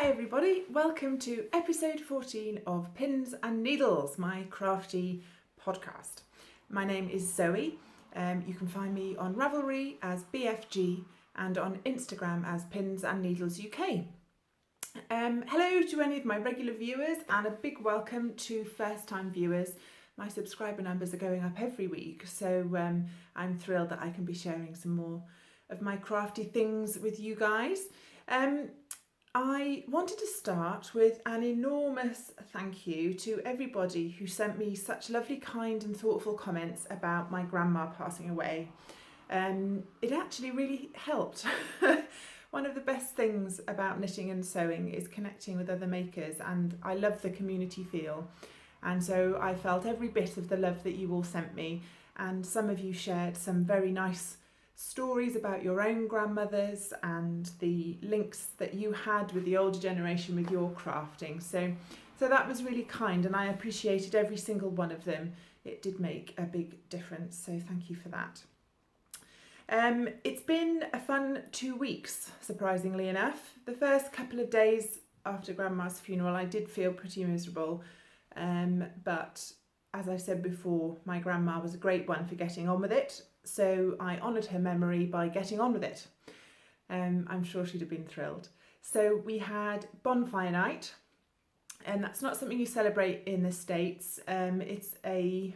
Hi everybody, welcome to episode 14 of Pins and Needles, my crafty podcast. My name is Zoe. You can find me on Ravelry as BFG and on Instagram as Pins and Needles UK. Hello to any of my regular viewers and a big welcome to first time viewers. My subscriber numbers are going up every week, so I'm thrilled that I can be sharing some more of my crafty things with you guys. I wanted to start with an enormous thank you to everybody who sent me such lovely, kind and thoughtful comments about my grandma passing away. It actually really helped. One of the best things about knitting and sewing is connecting with other makers, and I love the community feel. And so I felt every bit of the love that you all sent me, and some of you shared some very nice stories about your own grandmothers and the links that you had with the older generation with your crafting. So that was really kind, and I appreciated every single one of them. It did make a big difference, so thank you for that. It's been a fun 2 weeks, surprisingly enough. The first couple of days after Grandma's funeral I did feel pretty miserable, but as I said before, my grandma was a great one for getting on with it. So I honoured her memory by getting on with it. I'm sure she'd have been thrilled. So we had Bonfire night, and that's not something you celebrate in the States. It's a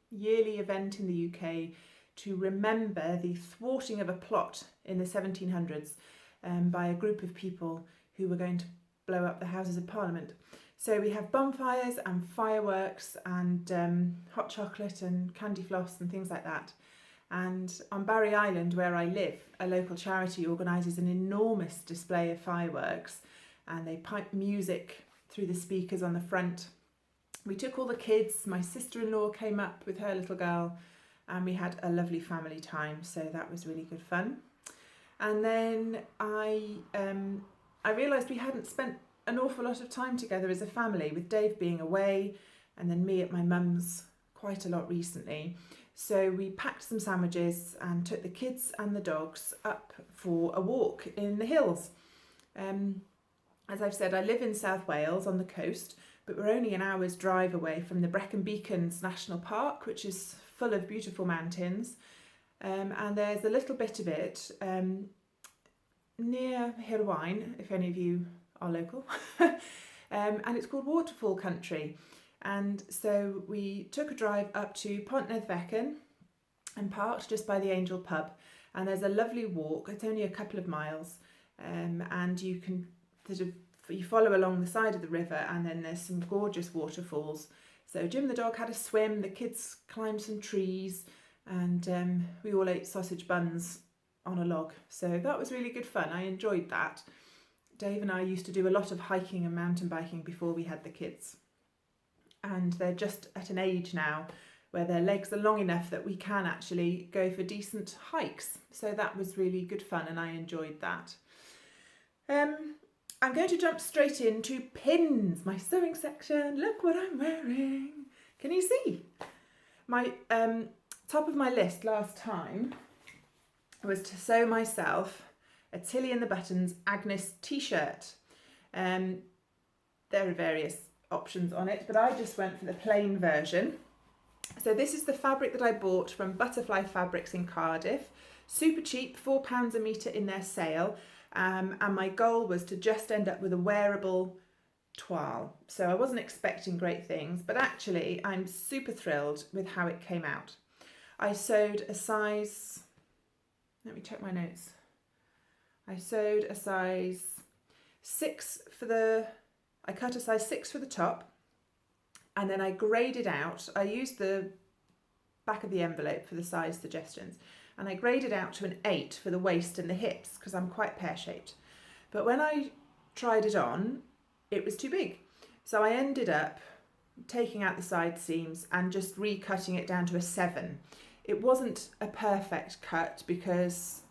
yearly event in the UK to remember the thwarting of a plot in the 1700s by a group of people who were going to blow up the Houses of Parliament. So we have bonfires and fireworks and hot chocolate and candy floss and things like that. And on Barry Island, where I live, a local charity organises an enormous display of fireworks, and they pipe music through the speakers on the front. We took all the kids, my sister-in-law came up with her little girl, and we had a lovely family time, so that was really good fun. And then I realised we hadn't spent an awful lot of time together as a family, with Dave being away and then me at my mum's quite a lot recently. So we packed some sandwiches and took the kids and the dogs up for a walk in the hills. As I've said, I live in South Wales on the coast, but we're only an hour's drive away from the Brecon National Park, which is full of beautiful mountains. And there's a little bit of it near Hirwaun, if any of you are local, and it's called Waterfall Country. And so we took a drive up to Pontrhydyfen and parked just by the Angel pub, and there's a lovely walk. It's only a couple of miles, and you can you follow along the side of the river, and then there's some gorgeous waterfalls. So Jim the dog had a swim, the kids climbed some trees, and we all ate sausage buns on a log. So that was really good fun. I enjoyed that. Dave and I used to do a lot of hiking and mountain biking before we had the kids. And they're just at an age now where their legs are long enough that we can actually go for decent hikes. So that was really good fun, and I enjoyed that. I'm going to jump straight into pins, my sewing section. Look what I'm wearing. Can you see? My top of my list last time was to sew myself a Tilly the Buttons Agnes t-shirt. There are various options on it, but I just went for the plain version. So this is the fabric that I bought from Butterfly Fabrics in Cardiff. Super cheap, £4 a metre in their sale, and my goal was to just end up with a wearable toile. So I wasn't expecting great things, but actually I'm super thrilled with how it came out. I sewed a size, let me check my notes. I sewed a size 6 for the, I cut a size 6 for the top, and then I graded out. I used the back of the envelope for the size suggestions, and I graded out to an 8 for the waist and the hips because I'm quite pear-shaped. But when I tried it on, it was too big. So I ended up taking out the side seams and just recutting it down to a 7. It wasn't a perfect cut because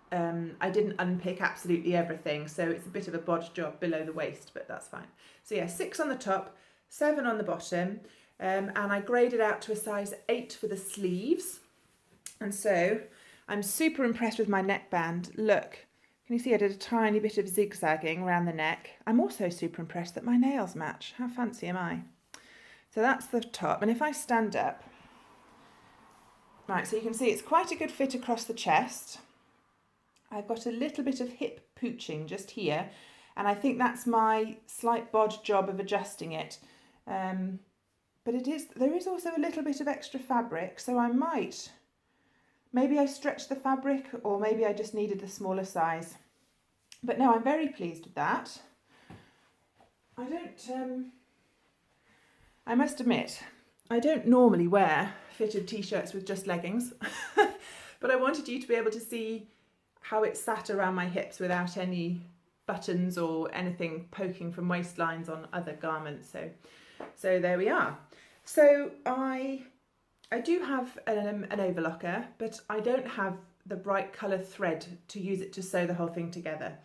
I didn't unpick absolutely everything, so it's a bit of a bodge job below the waist, but that's fine. So yeah, 6 on the top, 7 on the bottom, and I graded out to a size 8 for the sleeves. And so I'm super impressed with my neckband. Look, Can you see I did a tiny bit of zigzagging around the neck? I'm also super impressed that my nails match. How fancy am I? So that's the top. And if I stand up, right, so you can see it's quite a good fit across the chest. I've got a little bit of hip pooching just here, and I think that's my slight bod job of adjusting it. But there is also a little bit of extra fabric, so maybe I stretched the fabric, or maybe I just needed the smaller size. But no, I'm very pleased with that. I must admit, I don't normally wear fitted t-shirts with just leggings, but I wanted you to be able to see how it sat around my hips without any buttons or anything poking from waistlines on other garments. So there we are. So I do have an overlocker, but I don't have the bright colour thread to use it to sew the whole thing together.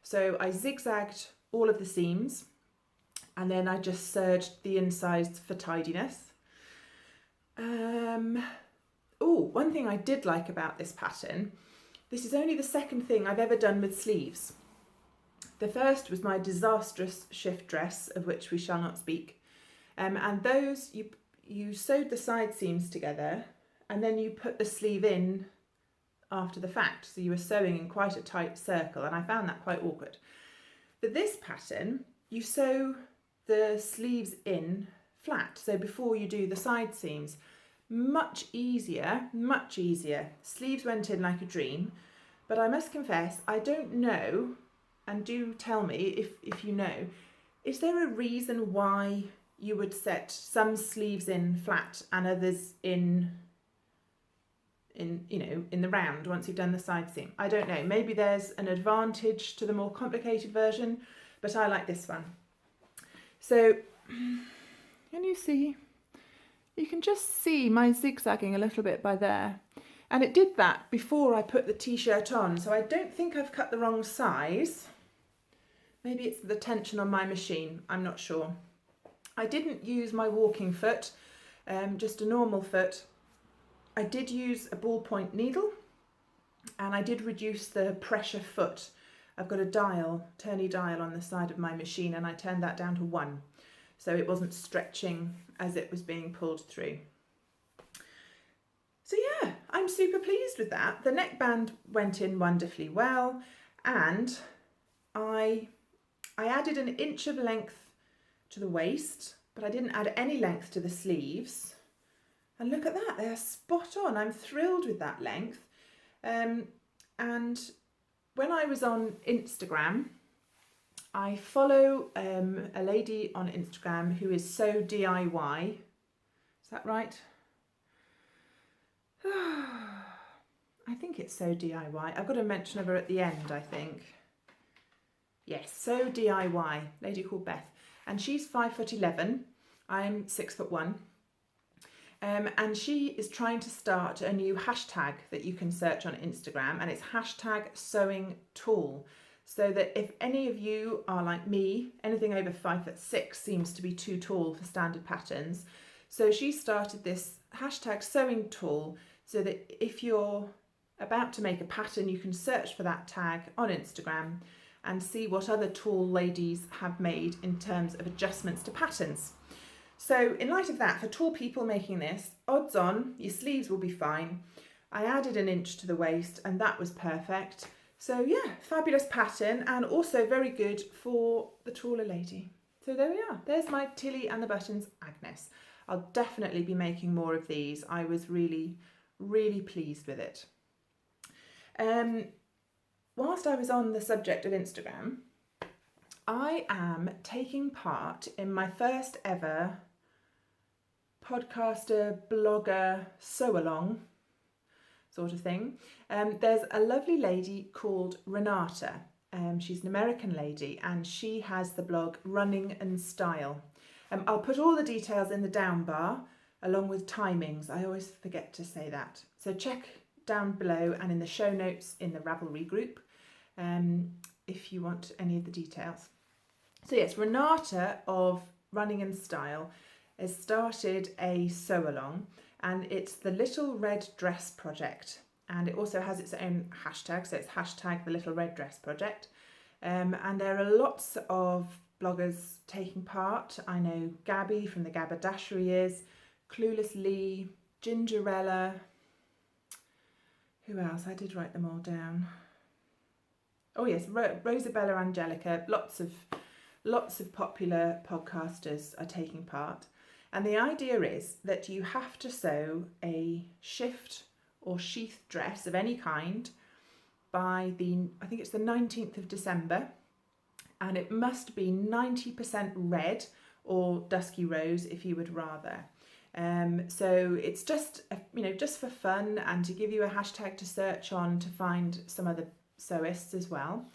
So I zigzagged all of the seams, and then I just serged the insides for tidiness. One thing I did like about this pattern, this is only the second thing I've ever done with sleeves. The first was my disastrous shift dress, of which we shall not speak. And those, you sewed the side seams together, and then you put the sleeve in after the fact. So you were sewing in quite a tight circle, and I found that quite awkward. But this pattern, you sew the sleeves in flat. So before you do the side seams, much easier. Sleeves went in like a dream, but I must confess, I don't know, and do tell me if you know, is there a reason why you would set some sleeves in flat and others in the round once you've done the side seam? I don't know, maybe there's an advantage to the more complicated version, but I like this one. So can you see? You can just see my zigzagging a little bit by there. And it did that before I put the t-shirt on, so I don't think I've cut the wrong size. Maybe it's the tension on my machine, I'm not sure. I didn't use my walking foot, just a normal foot. I did use a ballpoint needle, and I did reduce the pressure foot. I've got a turny dial on the side of my machine, and I turned that down to 1. So it wasn't stretching as it was being pulled through. So yeah, I'm super pleased with that. The neckband went in wonderfully well, and I added an inch of length to the waist, but I didn't add any length to the sleeves. And look at that, they're spot on. I'm thrilled with that length. And when I was on Instagram, I follow a lady on Instagram who is so DIY. Is that right? I think it's so DIY. I've got a mention of her at the end, I think. Yes, so DIY, lady called Beth. And she's 5'11". I'm 6'1". And she is trying to start a new hashtag that you can search on Instagram, and it's #sewing_tall. So that if any of you are like me, anything over 5'6" seems to be too tall for standard patterns. So she started this #sewing_tall, so that if you're about to make a pattern, you can search for that tag on Instagram and see what other tall ladies have made in terms of adjustments to patterns. So in light of that, for tall people making this, odds on your sleeves will be fine. I added an inch to the waist, and that was perfect. So yeah, fabulous pattern, and also very good for the taller lady. So there we are. There's my Tilly and the Buttons Agnes. I'll definitely be making more of these. I was really, really pleased with it. Whilst I was on the subject of Instagram, I am taking part in my first ever podcaster, blogger, sew-along sort of thing. There's a lovely lady called Renata. She's an American lady, and she has the blog RunningnStyle. I'll put all the details in the down bar along with timings. I always forget to say that. So check down below and in the show notes in the Ravelry group if you want any of the details. So yes, Renata of RunningnStyle has started a sew-along, and it's the Little Red Dress Project. and it also has its own hashtag, so it's hashtag the Little Red Dress Project. And there are lots of bloggers taking part. I know Gabby from the Gabberdashery is, CluelessLeigh, Gingerella, who else? I did write them all down. Oh yes, RosabellaAngelica, lots of popular podcasters are taking part. And the idea is that you have to sew a shift or sheath dress of any kind by I think it's the 19th of December, and it must be 90% red or dusky rose if you would rather. So it's just, just for fun and to give you a hashtag to search on to find some other sewists as well.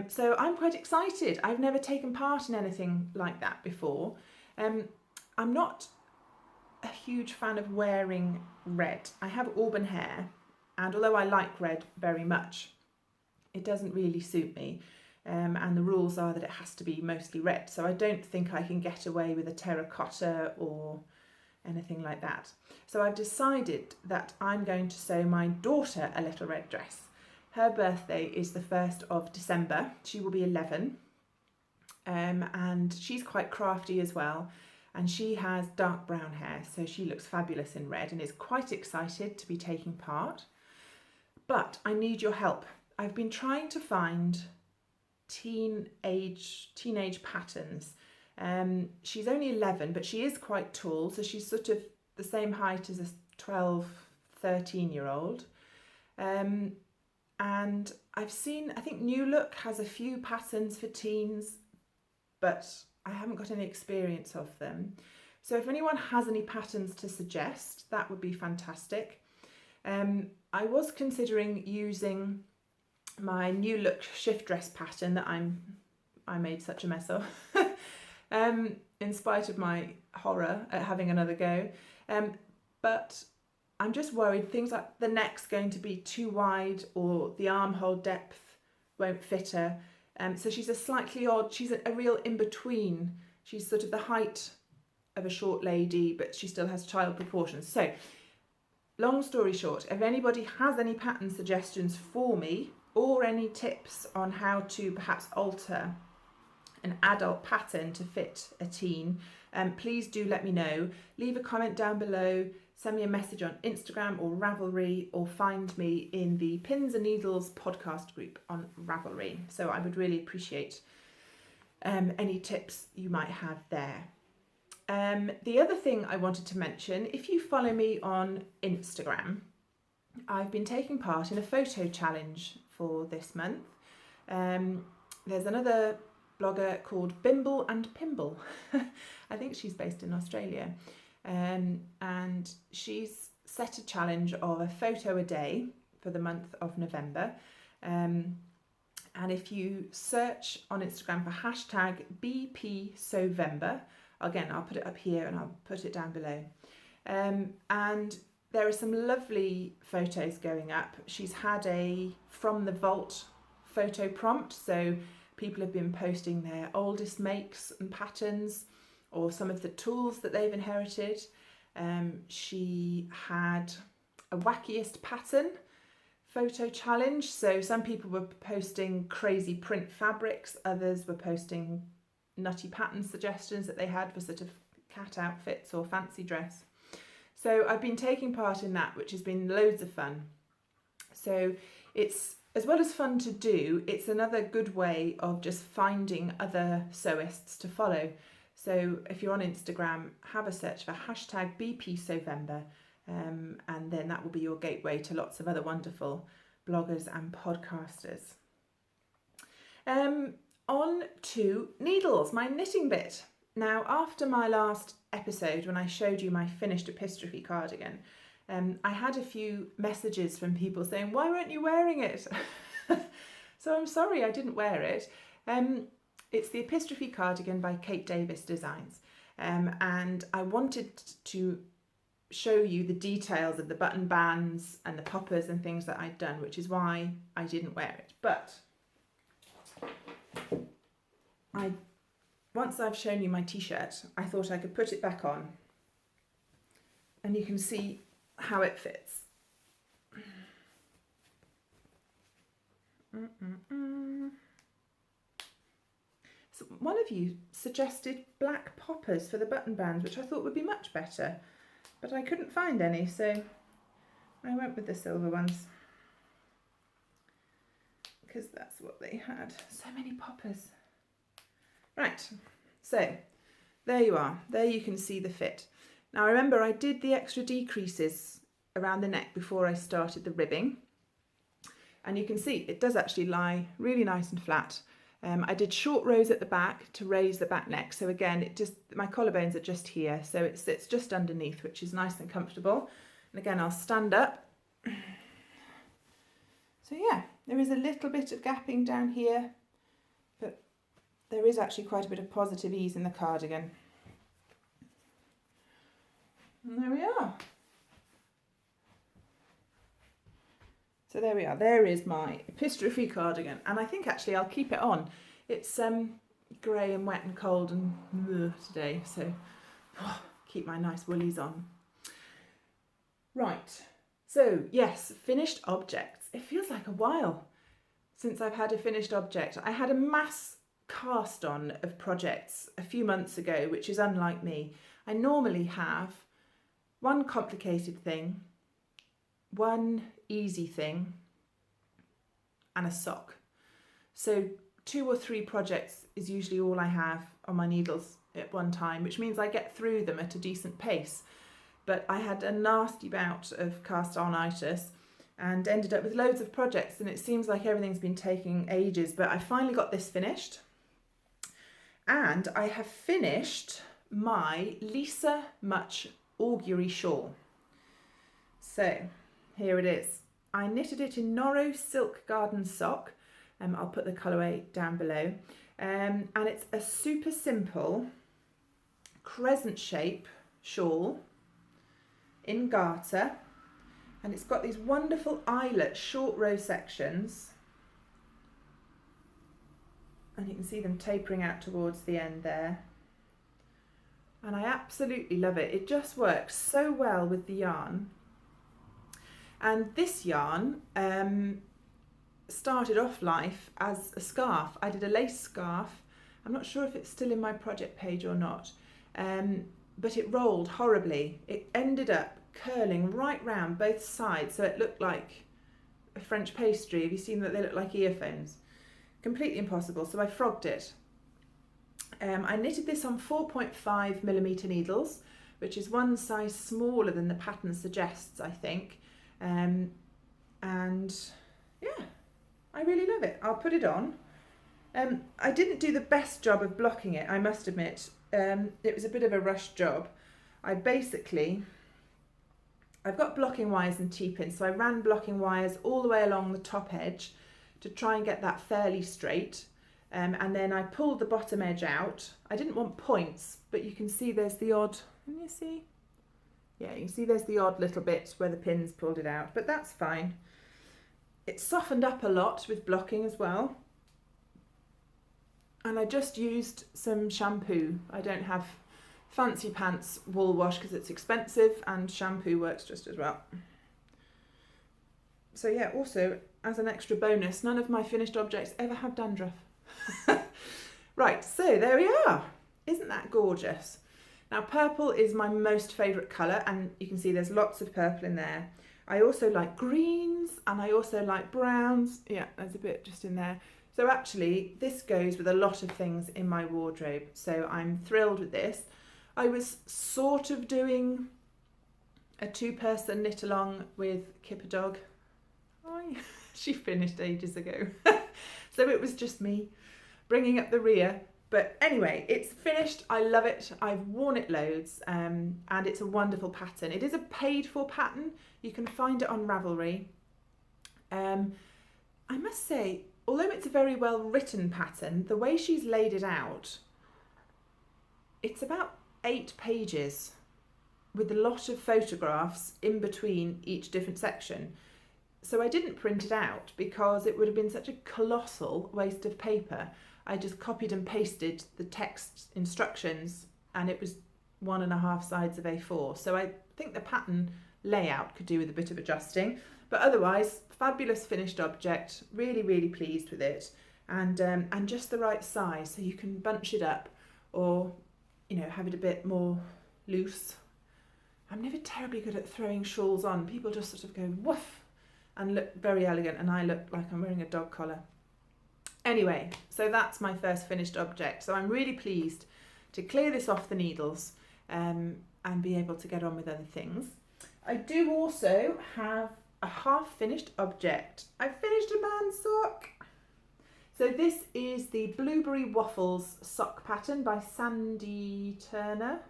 So I'm quite excited. I've never taken part in anything like that before. I'm not a huge fan of wearing red. I have auburn hair, and although I like red very much, it doesn't really suit me. And the rules are that it has to be mostly red. So I don't think I can get away with a terracotta or anything like that. So I've decided that I'm going to sew my daughter a little red dress. Her birthday is the 1st of December. She will be 11. And she's quite crafty as well. And she has dark brown hair, so she looks fabulous in red and is quite excited to be taking part. But I need your help. I've been trying to find teenage patterns. She's only 11, but she is quite tall, so she's sort of the same height as a 12, 13-year-old. And I've seen, I think New Look has a few patterns for teens, but I haven't got any experience of them. So if anyone has any patterns to suggest, that would be fantastic. I was considering using my New Look shift dress pattern that I made such a mess of, in spite of my horror at having another go. But I'm just worried things like the neck's going to be too wide or the armhole depth won't fit her. So she's a slightly odd, she's a real in-between. She's sort of the height of a short lady, but she still has child proportions. So, long story short, if anybody has any pattern suggestions for me or any tips on how to perhaps alter an adult pattern to fit a teen, please do let me know. Leave a comment down below, send me a message on Instagram or Ravelry, or find me in the Pins and Needles podcast group on Ravelry. So I would really appreciate any tips you might have there. The other thing I wanted to mention, if you follow me on Instagram, I've been taking part in a photo challenge for this month. There's another blogger called Bimble and Pimble. I think she's based in Australia. And she's set a challenge of a photo a day for the month of November. And if you search on Instagram for hashtag BPsewvember, again, I'll put it up here and I'll put it down below. And there are some lovely photos going up. She's had a From the Vault photo prompt, so people have been posting their oldest makes and patterns or some of the tools that they've inherited. She had a wackiest pattern photo challenge. So some people were posting crazy print fabrics, others were posting nutty pattern suggestions that they had for sort of cat outfits or fancy dress. So I've been taking part in that, which has been loads of fun. So it's, as well as fun to do, it's another good way of just finding other sewists to follow. So if you're on Instagram, have a search for hashtag BPsewvember, and then that will be your gateway to lots of other wonderful bloggers and podcasters. On to needles, my knitting bit. Now, after my last episode, when I showed you my finished Epistrophe cardigan, I had a few messages from people saying, why weren't you wearing it? So I'm sorry I didn't wear it. It's the Epistrophe cardigan by Kate Davis Designs. And I wanted to show you the details of the button bands and the poppers and things that I'd done, which is why I didn't wear it. But once I've shown you my t-shirt, I thought I could put it back on and you can see how it fits. So one of you suggested black poppers for the button bands, which I thought would be much better, but I couldn't find any, so I went with the silver ones because that's what they had. So many poppers. Right, so there you are. There you can see the fit. Now remember, I did the extra decreases around the neck before I started the ribbing, and you can see it does actually lie really nice and flat. I did short rows at the back to raise the back neck, so again, my collarbones are just here, so it sits just underneath, which is nice and comfortable. And again, I'll stand up. So yeah, there is a little bit of gapping down here, but there is actually quite a bit of positive ease in the cardigan. And there we are. So there we are, there is my Epistrophe cardigan, and I think actually I'll keep it on. It's grey and wet and cold and today, so keep my nice woolies on. Right, so yes, finished objects. It feels like a while since I've had a finished object. I had a mass cast on of projects a few months ago, which is unlike me. I normally have one complicated thing, one easy thing, and a sock. So 2 or 3 projects is usually all I have on my needles at one time, which means I get through them at a decent pace. But I had a nasty bout of cast-on-itis and ended up with loads of projects, and it seems like everything's been taking ages, but I finally got this finished. And I have finished my Lisa Mauchauguy shawl. So here it is. I knitted it in Noro Silk Garden Sock. I'll put the colourway down below. And it's a super simple crescent shape shawl in garter. And it's got these wonderful eyelet short row sections. And you can see them tapering out towards the end there. And I absolutely love it. It just works so well with the yarn. And this yarn started off life as a scarf. I did a lace scarf. I'm not sure if it's still in my project page or not, but it rolled horribly. It ended up curling right round both sides, so it looked like a French pastry. Have you seen that they look like earphones? Completely impossible, so I frogged it. I knitted this on 4.5mm needles, which is one size smaller than the pattern suggests, I think. And yeah, I really love it. I'll put it on. I didn't do the best job of blocking it, I must admit. It was a bit of a rushed job. I've got blocking wires and T-pins, so I ran blocking wires all the way along the top edge to try and get that fairly straight. And then I pulled the bottom edge out. I didn't want points, but you can see there's the odd, can you see? Yeah, you can see there's the odd little bit where the pins pulled it out, but that's fine. It's softened up a lot with blocking as well. And I just used some shampoo. I don't have fancy pants wool wash because it's expensive, and shampoo works just as well. So yeah, also as an extra bonus, none of my finished objects ever have dandruff. Right, so there we are. Isn't that gorgeous? Now purple is my most favourite colour, and you can see there's lots of purple in there. I also like greens, and I also like browns. Yeah, there's a bit just in there. So actually this goes with a lot of things in my wardrobe, so I'm thrilled with this. I was sort of doing a 2-person knit along with Kipper Dog. She finished ages ago. So it was just me bringing up the rear. But anyway, it's finished. I love it. I've worn it loads, and it's a wonderful pattern. It is a paid for pattern. You can find it on Ravelry. I must say, although it's a very well written pattern, the way she's laid it out, it's about 8 pages with a lot of photographs in between each different section. So I didn't print it out because it would have been such a colossal waste of paper. I just copied and pasted the text instructions, and it was 1.5 sides of A4. So I think the pattern layout could do with a bit of adjusting, But otherwise, fabulous finished object, really, really pleased with it. And just the right size, so you can bunch it up or, you know, have it a bit more loose. I'm never terribly good at throwing shawls on. People just sort of go woof and look very elegant, and I look like I'm wearing a dog collar. Anyway, so that's my first finished object. So I'm really pleased to clear this off the needles and be able to get on with other things. I do also have a half-finished object. I finished a man's sock. So this is the Blueberry Waffles sock pattern by Sandy Turner.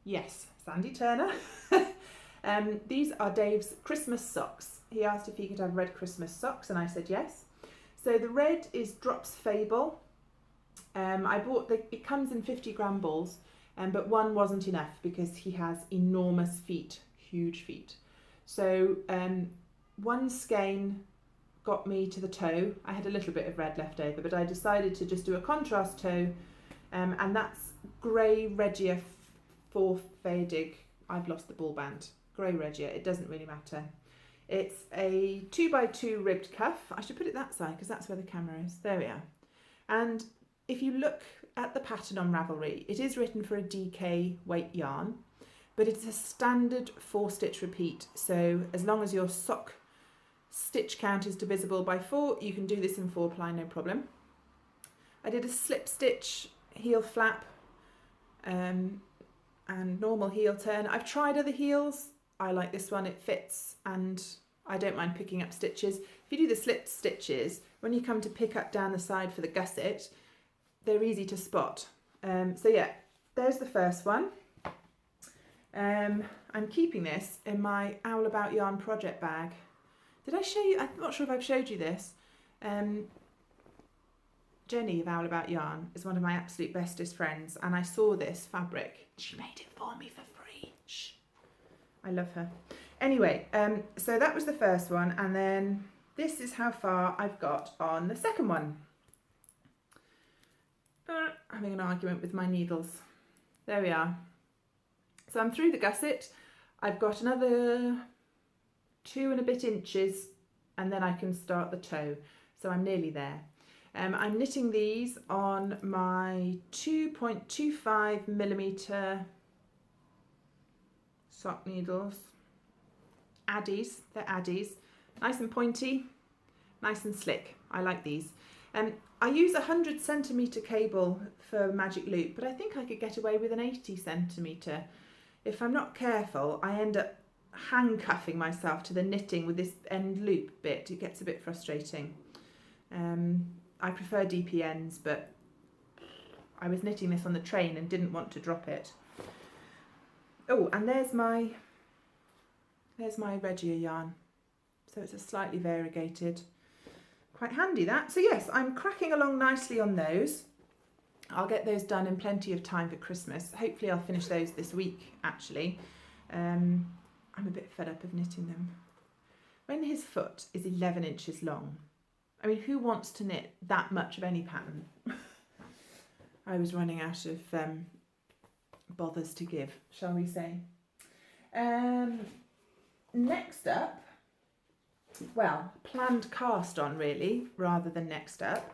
Yes, Sandy Turner. These are Dave's Christmas socks. He asked if he could have red Christmas socks, and I said yes. So the red is Drops Fable. I bought it comes in 50-gram balls, but one wasn't enough because he has enormous feet, huge feet. So one skein got me to the toe. I had a little bit of red left over, but I decided to just do a contrast toe, and that's Grey Regia Forfadig. I've lost the ball band. Grey Regia, it doesn't really matter. It's a 2x2 ribbed cuff. I should put it that side because that's where the camera is. There we are. And if you look at the pattern on Ravelry, it is written for a DK weight yarn, but it's a standard 4-stitch repeat. So as long as your sock stitch count is divisible by 4, you can do this in 4-ply, no problem. I did a slip stitch heel flap and normal heel turn. I've tried other heels. I like this one, it fits, and I don't mind picking up stitches. If you do the slip stitches, when you come to pick up down the side for the gusset, they're easy to spot. So yeah, there's the first one. I'm keeping this in my Owl About Yarn project bag. Did I show you? I'm not sure if I've showed you this. Jenny of Owl About Yarn is one of my absolute bestest friends, and I saw this fabric. She made it for me for free. Shh. I love her. Anyway, so that was the first one, and then this is how far I've got on the second one. Having an argument with my needles. There we are. So I'm through the gusset. I've got another 2 and a bit inches, and then I can start the toe. So I'm nearly there. I'm knitting these on my 2.25mm sock needles. Addies, they're Addies. Nice and pointy, nice and slick. I like these. I use a 100cm cable for magic loop, but I think I could get away with an 80cm. If I'm not careful, I end up handcuffing myself to the knitting with this end loop bit. It gets a bit frustrating. I prefer DPNs, but I was knitting this on the train and didn't want to drop it. Oh, and there's my Regia yarn. So it's a slightly variegated. Quite handy that. So yes, I'm cracking along nicely on those. I'll get those done in plenty of time for Christmas. Hopefully I'll finish those this week, actually. I'm a bit fed up of knitting them. When his foot is 11 inches long, I mean, who wants to knit that much of any pattern? I was running out of bothers to give, shall we say. Next up, well, planned cast on really, rather than next up.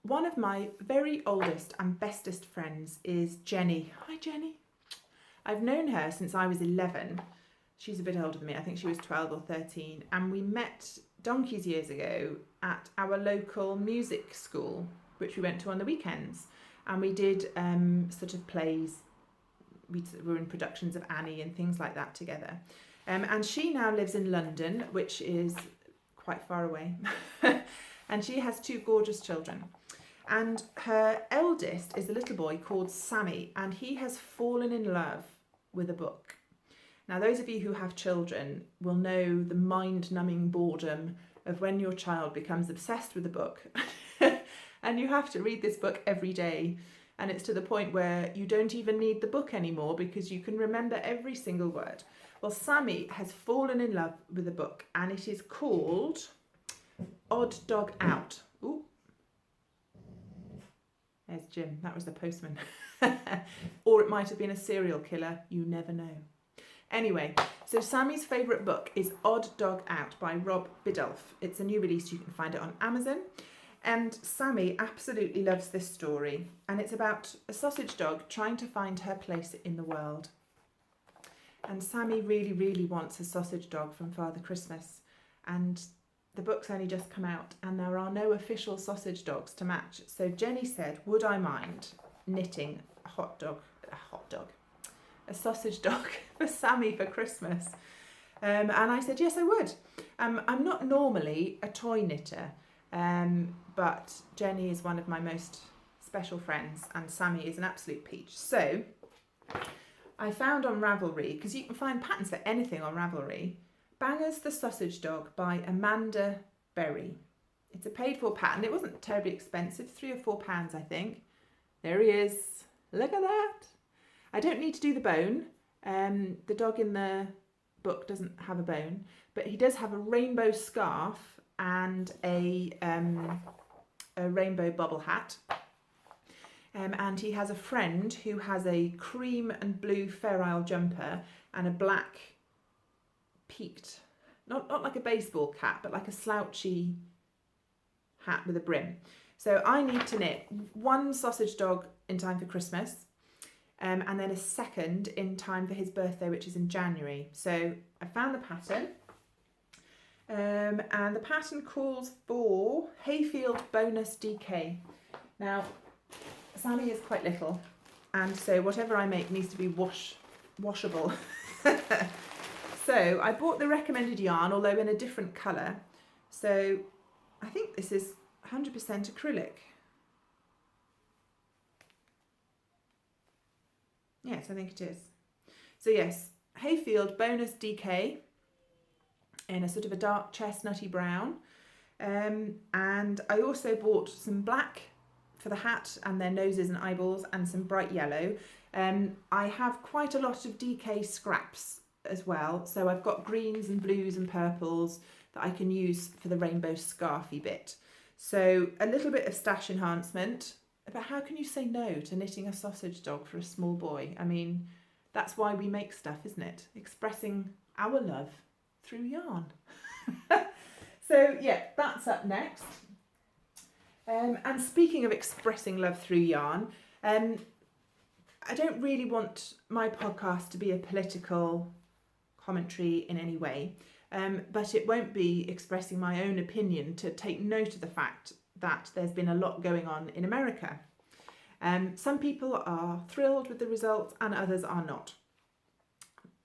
One of my very oldest and bestest friends is Jenny. Hi, Jenny. I've known her since I was 11. She's a bit older than me. I think she was 12 or 13. And we met donkeys years ago at our local music school, which we went to on the weekends. And we did sort of plays. We were in productions of Annie and things like that together. And she now lives in London, which is quite far away. And she has 2 gorgeous children. And her eldest is a little boy called Sammy, and he has fallen in love with a book. Now, those of you who have children will know the mind-numbing boredom of when your child becomes obsessed with a book. And you have to read this book every day. And it's to the point where you don't even need the book anymore because you can remember every single word. Well, Sammy has fallen in love with a book, and it is called Odd Dog Out. Ooh. There's Jim. That was the postman. Or it might have been a serial killer. You never know. Anyway, so Sammy's favourite book is Odd Dog Out by Rob Biddulph. It's a new release, you can find it on Amazon. And Sammy absolutely loves this story. And it's about a sausage dog trying to find her place in the world. And Sammy really, really wants a sausage dog from Father Christmas. And the book's only just come out and there are no official sausage dogs to match. So Jenny said, would I mind knitting a sausage dog for Sammy for Christmas? And I said, yes, I would. I'm not normally a toy knitter, but Jenny is one of my most special friends and Sammy is an absolute peach. So I found on Ravelry, because you can find patterns for anything on Ravelry, Bangers the Sausage Dog by Amanda Berry. It's a paid for pattern. It wasn't terribly expensive, £3 or £4 I think. There he is. Look at that. I don't need to do the bone. The dog in the book doesn't have a bone, but he does have a rainbow scarf and a rainbow bobble hat. And he has a friend who has a cream and blue ferile jumper and a black peaked, not like a baseball cap, but like a slouchy hat with a brim. So I need to knit one sausage dog in time for Christmas, and then a second in time for his birthday, which is in January. So I found the pattern, and the pattern calls for Hayfield Bonus DK. Now, Sammy is quite little, and so whatever I make needs to be washable. So I bought the recommended yarn, although in a different colour. So I think this is 100% acrylic. Yes, I think it is. So yes, Hayfield Bonus DK in a sort of a dark chestnutty brown. And I also bought some black for the hat and their noses and eyeballs and some bright yellow. I have quite a lot of DK scraps as well, so I've got greens and blues and purples that I can use for the rainbow scarfy bit. So a little bit of stash enhancement, but how can you say no to knitting a sausage dog for a small boy? I mean, that's why we make stuff, isn't it? Expressing our love through yarn. So yeah, that's up next. And speaking of expressing love through yarn, I don't really want my podcast to be a political commentary in any way, but it won't be expressing my own opinion to take note of the fact that there's been a lot going on in America. Some people are thrilled with the results and others are not.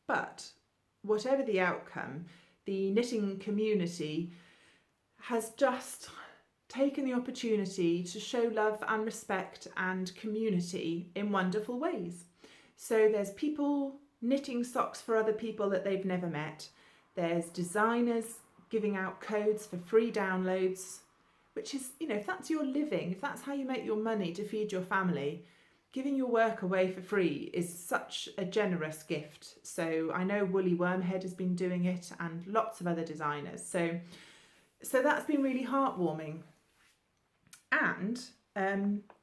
But whatever the outcome, the knitting community has just taken the opportunity to show love and respect and community in wonderful ways. So there's people knitting socks for other people that they've never met. There's designers giving out codes for free downloads, which is, you know, if that's your living, if that's how you make your money to feed your family, giving your work away for free is such a generous gift. So I know Woolly Wormhead has been doing it and lots of other designers. So that's been really heartwarming. And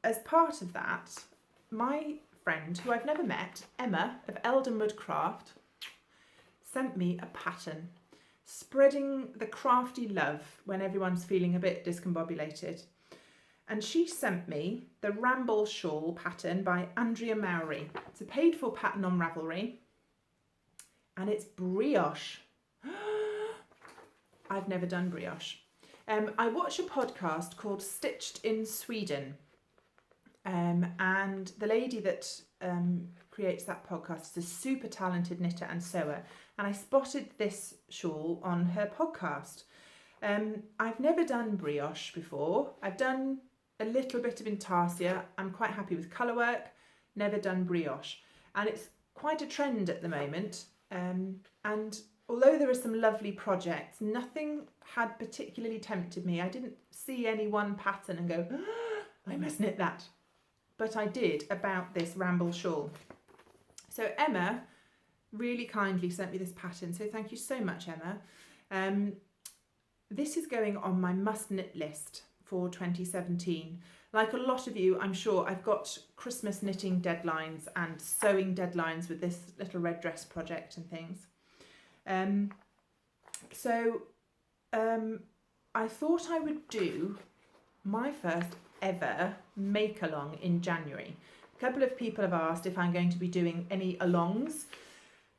as part of that, my friend, who I've never met, Emma of Eldenwood Craft, sent me a pattern, spreading the crafty love when everyone's feeling a bit discombobulated. And she sent me the Ramble shawl pattern by Andrea Mowry. It's a paid for pattern on Ravelry, and it's brioche. I've never done brioche. I watch a podcast called Stitched in Sweden, and the lady that creates that podcast is a super talented knitter and sewer, and I spotted this shawl on her podcast. I've never done brioche before. I've done a little bit of intarsia. I'm quite happy with colour work, never done brioche, and it's quite a trend at the moment, and although there are some lovely projects, nothing had particularly tempted me. I didn't see any one pattern and go, I must knit that. But I did about this Ramble shawl. So Emma really kindly sent me this pattern. So thank you so much, Emma. This is going on my must knit list for 2017. Like a lot of you, I'm sure I've got Christmas knitting deadlines and sewing deadlines with this little red dress project and things. I thought I would do my first ever make along in January. A couple of people have asked if I'm going to be doing any alongs,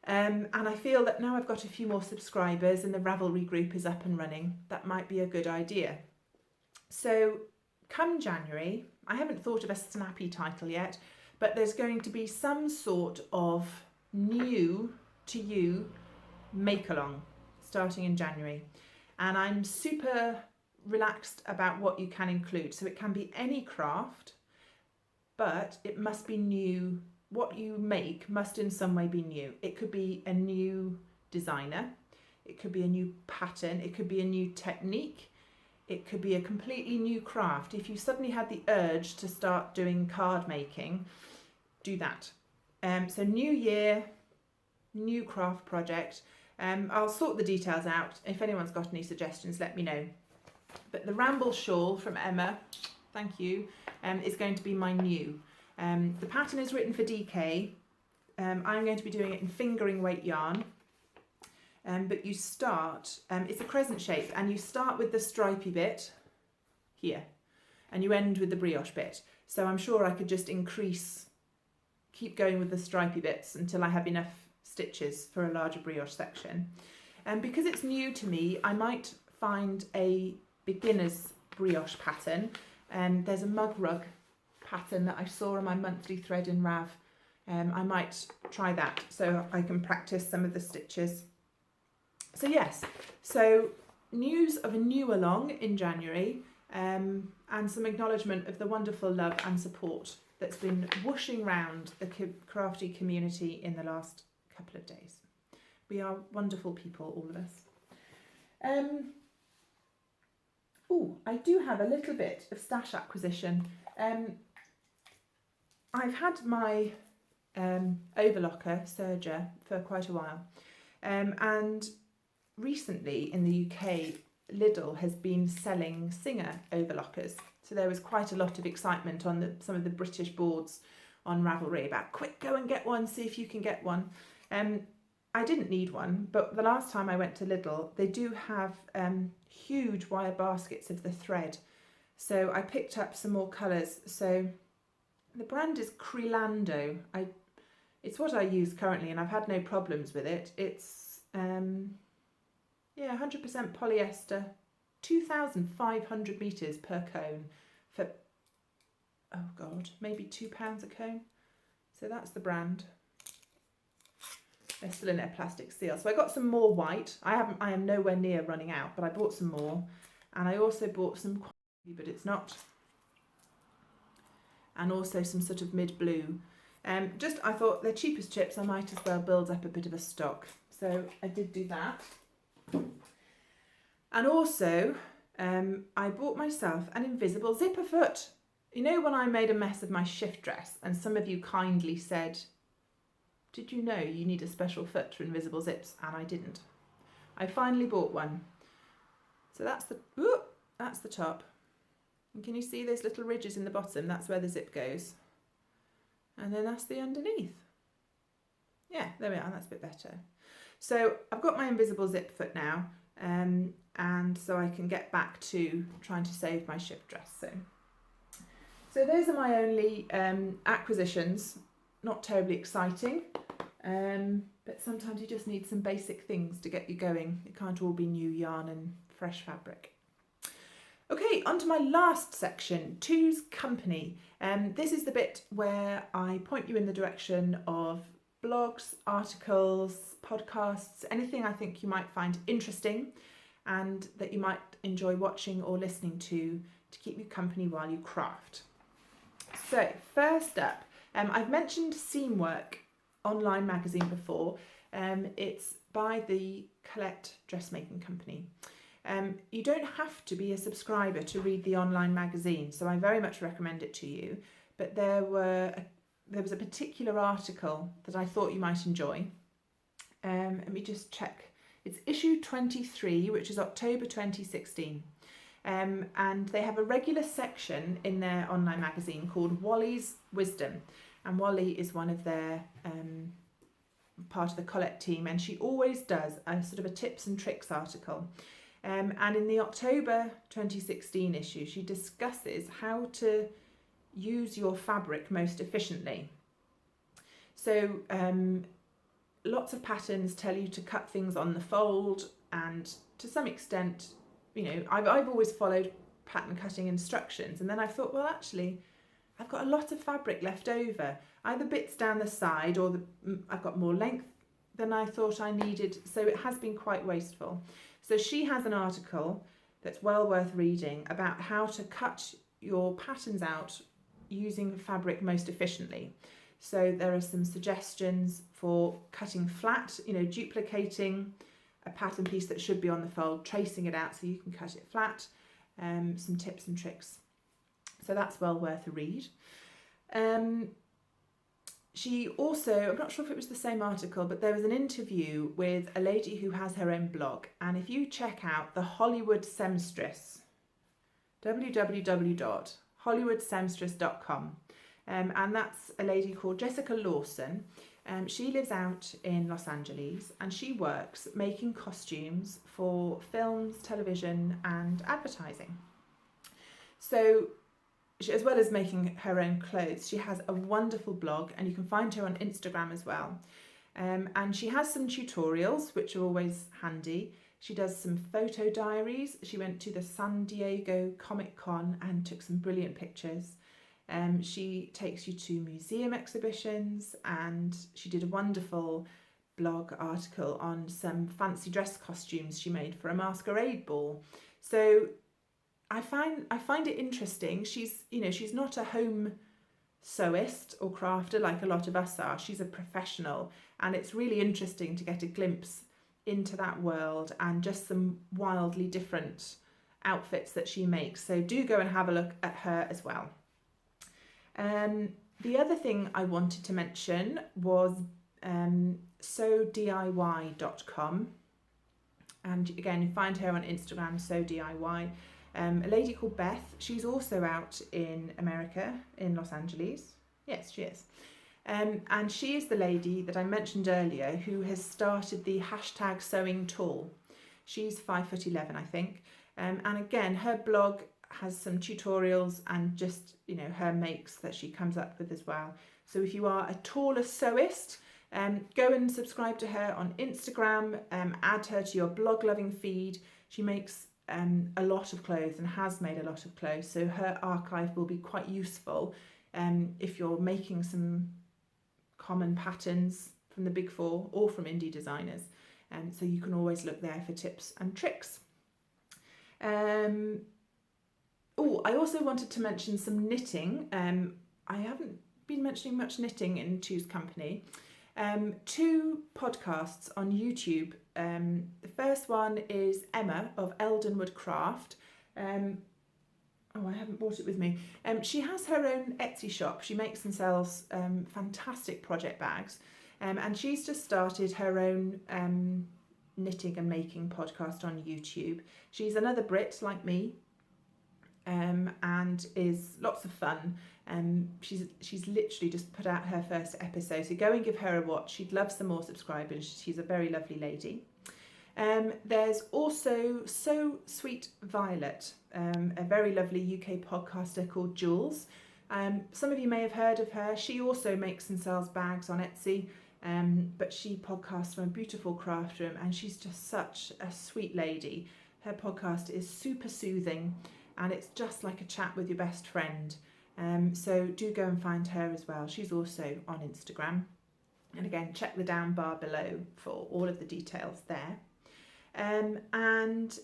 and I feel that now I've got a few more subscribers and the Ravelry group is up and running, that might be a good idea. So come January, I haven't thought of a snappy title yet, but there's going to be some sort of new to you make along starting in January, and I'm super relaxed about what you can include. So it can be any craft, but it must be new. What you make must in some way be new. It could be a new designer, it could be a new pattern, it could be a new technique, it could be a completely new craft. If you suddenly had the urge to start doing card making, do that. So new year, new craft project. I'll sort the details out. If anyone's got any suggestions, let me know. But the Ramble shawl from Emma, thank you, is going to be my new. The pattern is written for DK. I'm going to be doing it in fingering weight yarn. But you start, it's a crescent shape, and you start with the stripy bit here, and you end with the brioche bit. So I'm sure I could just keep going with the stripy bits until I have enough stitches for a larger brioche section. And because it's new to me, I might find a beginner's brioche pattern. There's a mug rug pattern that I saw on my monthly thread in Rav. I might try that so I can practice some of the stitches. So yes, so news of a new along in January, and some acknowledgement of the wonderful love and support that's been whooshing round the crafty community in the last couple of days. We are wonderful people, all of us. I do have a little bit of stash acquisition. I've had my overlocker serger for quite a while, and recently in the UK, Lidl has been selling Singer overlockers. So there was quite a lot of excitement on some of the British boards on Ravelry about, quick, go and get one, see if you can get one. I didn't need one, but the last time I went to Lidl, they do have huge wire baskets of the thread. So I picked up some more colours. So the brand is Creelando. It's what I use currently, and I've had no problems with it. It's 100% polyester, 2,500 metres per cone for, oh God, maybe £2 a cone. So that's the brand. They're still in a plastic seal. So I got some more white. I am nowhere near running out, but I bought some more. And I also bought some, but it's not. And also some sort of mid-blue. I thought they're cheap as chips. I might as well build up a bit of a stock. So I did do that. And also, I bought myself an invisible zipper foot. You know when I made a mess of my shift dress and some of you kindly said, did you know you need a special foot for invisible zips? And I didn't. I finally bought one. So that's the top. And can you see those little ridges in the bottom? That's where the zip goes. And then that's the underneath. Yeah, there we are. That's a bit better. So I've got my invisible zip foot now. And so I can get back to trying to save my shift dress. So those are my only acquisitions. Not terribly exciting, but sometimes you just need some basic things to get you going. It can't all be new yarn and fresh fabric. Okay, on to my last section, Two's Company. This is the bit where I point you in the direction of blogs, articles, podcasts, anything I think you might find interesting and that you might enjoy watching or listening to keep you company while you craft. So first up, I've mentioned Seamwork online magazine before. It's by the Colette dressmaking company. You don't have to be a subscriber to read the online magazine, so I very much recommend it to you. But there was a particular article that I thought you might enjoy. Let me just check. It's issue 23, which is October 2016. and they have a regular section in their online magazine called Wally's Wisdom, and Wally is one of their part of the Colette team, and she always does a sort of a tips and tricks article. And in the October 2016 issue, she discusses how to use your fabric most efficiently. So lots of patterns tell you to cut things on the fold, and to some extent, you know, I've always followed pattern cutting instructions, and then I thought, well, actually, I've got a lot of fabric left over, either bits down the side or I've got more length than I thought I needed, so it has been quite wasteful. So she has an article that's well worth reading about how to cut your patterns out using fabric most efficiently. So there are some suggestions for cutting flat, you know, duplicating a pattern piece that should be on the fold, tracing it out so you can cut it flat, some tips and tricks. So that's well worth a read. She also, I'm not sure if it was the same article, but there was an interview with a lady who has her own blog. And if you check out the Hollywood Seamstress, www.hollywoodseamstress.com, and that's a lady called Jessica Lawson. She lives out in Los Angeles, and she works making costumes for films, television and advertising. So as well as making her own clothes, she has a wonderful blog, and you can find her on Instagram as well. And she has some tutorials, which are always handy. She does some photo diaries. She went to the San Diego Comic Con and took some brilliant pictures. She takes you to museum exhibitions, and she did a wonderful blog article on some fancy dress costumes she made for a masquerade ball. So I find it interesting. She's not a home sewist or crafter like a lot of us are. She's a professional, and it's really interesting to get a glimpse into that world and just some wildly different outfits that she makes. So do go and have a look at her as well. The other thing I wanted to mention was sewdiy.com, and again, you find her on Instagram, sewdiy. A lady called Beth, she's also out in America, in Los Angeles. Yes, she is. And she is the lady that I mentioned earlier who has started the hashtag sewing tall. She's 5'11", I think. And again, her blog has some tutorials and just, you know, her makes that she comes up with as well. So if you are a taller sewist, go and subscribe to her on Instagram, add her to your blog loving feed. She makes a lot of clothes and has made a lot of clothes, so her archive will be quite useful if you're making some common patterns from the big four or from indie designers, so you can always look there for tips and tricks. I also wanted to mention some knitting. I haven't been mentioning much knitting in Two's company. 2 podcasts on YouTube. The first one is Emma of Eldenwood Craft. I haven't brought it with me. She has her own Etsy shop. She makes and sells fantastic project bags. And she's just started her own knitting and making podcast on YouTube. She's another Brit like me, and is lots of fun. She's literally just put out her first episode, so go and give her a watch. She'd love some more subscribers. She's a very lovely lady. There's also So Sweet Violet, a very lovely UK podcaster called Jules. Some of you may have heard of her. She also makes and sells bags on Etsy, but she podcasts from a beautiful craft room, and she's just such a sweet lady. Her podcast is super soothing, and it's just like a chat with your best friend. So do go and find her as well. She's also on Instagram. And again, check the down bar below for all of the details there. And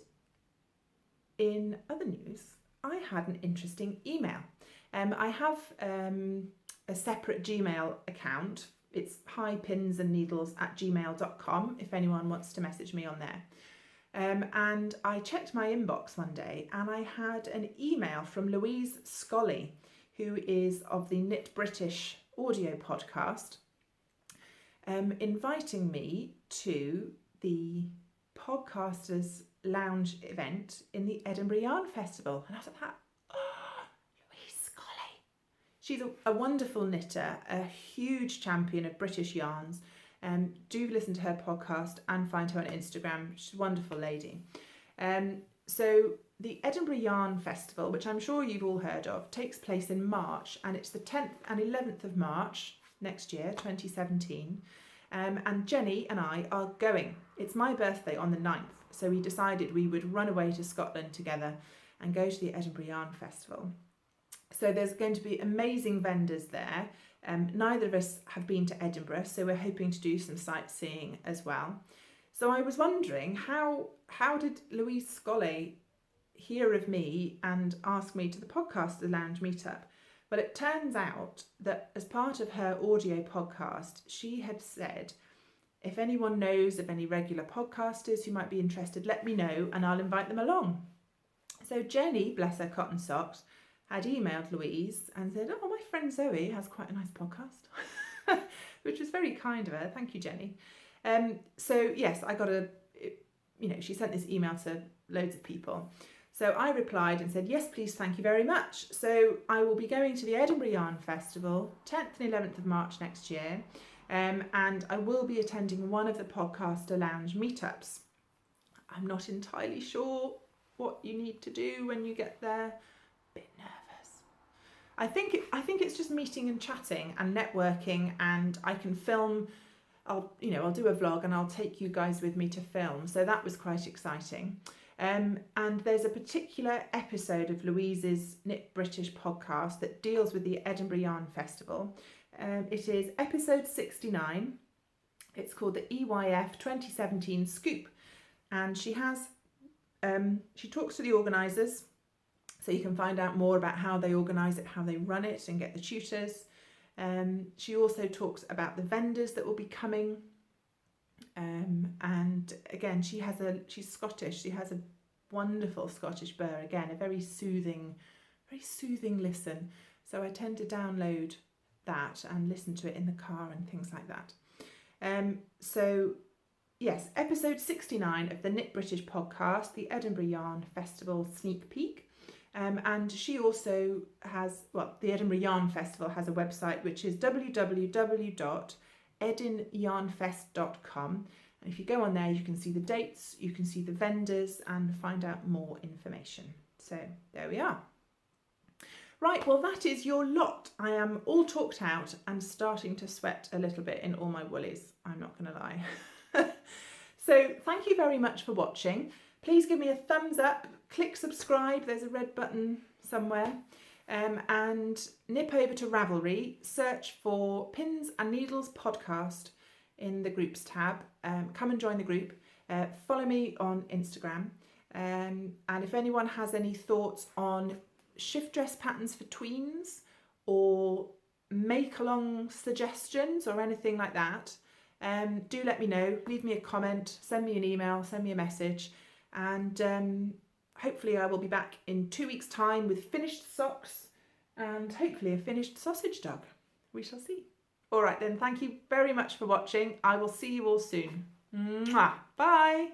in other news, I had an interesting email. I have a separate Gmail account. It's highpinsandneedles@gmail.com if anyone wants to message me on there. And I checked my inbox one day, and I had an email from Louise Scully, who is of the Knit British audio podcast, inviting me to the Podcasters lounge event in the Edinburgh Yarn Festival. And I was like, oh, Louise Scully. She's a wonderful knitter, a huge champion of British yarns. Do listen to her podcast and find her on Instagram. She's a wonderful lady. So the Edinburgh Yarn Festival, which I'm sure you've all heard of, takes place in March, and it's the 10th and 11th of March next year, 2017. And Jenny and I are going. It's my birthday on the 9th, so we decided we would run away to Scotland together and go to the Edinburgh Yarn Festival. So there's going to be amazing vendors there. Neither of us have been to Edinburgh, so we're hoping to do some sightseeing as well. So I was wondering, how did Louise Scully hear of me and ask me to the podcast, The Lounge Meetup? Well, it turns out that as part of her audio podcast, she had said, if anyone knows of any regular podcasters who might be interested, let me know and I'll invite them along. So Jenny, bless her cotton socks, had emailed Louise and said, oh, my friend Zoe has quite a nice podcast, which was very kind of her. Thank you, Jenny. So yes, I got she sent this email to loads of people. So I replied and said, yes, please, thank you very much. So I will be going to the Edinburgh Yarn Festival, 10th and 11th of March next year. And I will be attending one of the Podcaster Lounge meetups. I'm not entirely sure what you need to do when you get there. Bit nervous. I think it's just meeting and chatting and networking, and I can film. I'll do a vlog and I'll take you guys with me to film. So that was quite exciting. And there's a particular episode of Louise's Knit British podcast that deals with the Edinburgh Yarn Festival. It is episode 69. It's called the EYF 2017 Scoop, and she talks to the organisers, so you can find out more about how they organise it, how they run it, and get the tutors. She also talks about the vendors that will be coming. And again, she's Scottish. She has a wonderful Scottish burr. Again, a very soothing listen. So I tend to download that and listen to it in the car and things like that. So yes, episode 69 of the Knit British podcast, the Edinburgh Yarn Festival sneak peek. And she also has, the Edinburgh Yarn Festival has a website, which is www.edinyarnfest.com. And if you go on there, you can see the dates, you can see the vendors and find out more information. So there we are. Right, well, that is your lot. I am all talked out and starting to sweat a little bit in all my woolies. I'm not going to lie. So thank you very much for watching. Please give me a thumbs up, click subscribe, there's a red button somewhere, and nip over to Ravelry, search for Pins and Needles podcast in the groups tab. Come and join the group. Follow me on Instagram. And if anyone has any thoughts on shift dress patterns for tweens or make along suggestions or anything like that, do let me know. Leave me a comment, send me an email, send me a message. And hopefully I will be back in 2 weeks' time with finished socks and hopefully a finished sausage dog. We shall see. All right then, thank you very much for watching. I will see you all soon. Mwah. Bye.